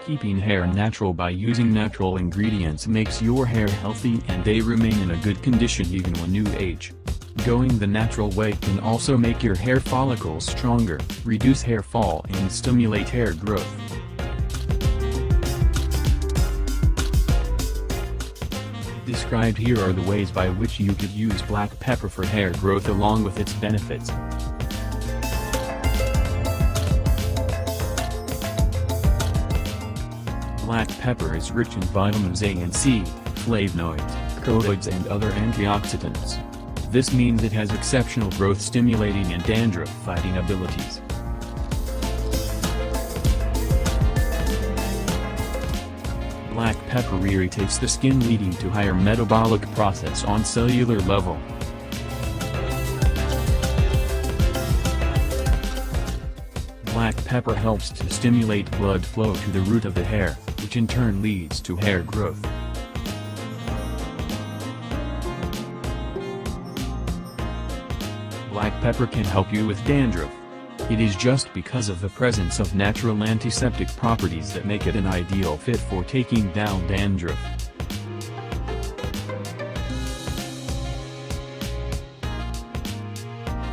Keeping hair natural by using natural ingredients makes your hair healthy and they remain in a good condition even when you age. Going the natural way can also make your hair follicles stronger, reduce hair fall and stimulate hair growth. Described here are the ways by which you could use black pepper for hair growth along with its benefits. Black pepper is rich in vitamins A and C, flavonoids, colloids and other antioxidants. This means it has exceptional growth-stimulating and dandruff-fighting abilities. Black pepper irritates the skin leading to higher metabolic process on cellular level. Black pepper helps to stimulate blood flow to the root of the hair, which in turn leads to hair growth. Black pepper can help you with dandruff. It is just because of the presence of natural antiseptic properties that make it an ideal fit for taking down dandruff.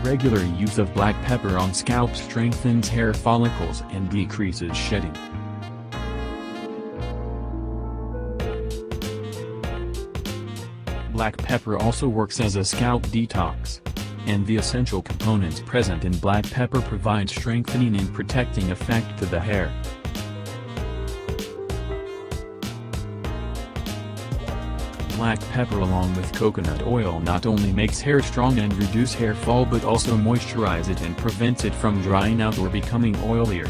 Regular use of black pepper on scalp strengthens hair follicles and decreases shedding. Black pepper also works as a scalp detox. And the essential components present in black pepper provide strengthening and protecting effect to the hair. Black pepper along with coconut oil not only makes hair strong and reduce hair fall but also moisturize it and prevents it from drying out or becoming oilier.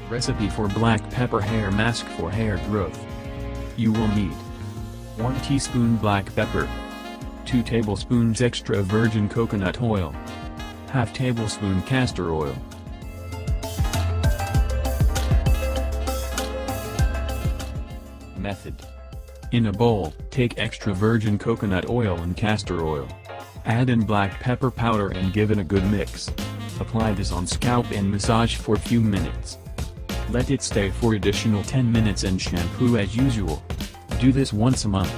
Recipe for black pepper hair mask for hair growth. You will need 1 teaspoon black pepper, 2 tablespoons extra virgin coconut oil, ½ tablespoon castor oil. Method. In a bowl, take extra virgin coconut oil and castor oil. Add in black pepper powder and give it a good mix. Apply this on scalp and massage for a few minutes. Let it stay for additional 10 minutes and shampoo as usual. Do this once a month.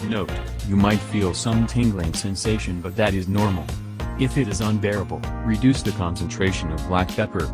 Note, you might feel some tingling sensation but that is normal. If it is unbearable, reduce the concentration of black pepper.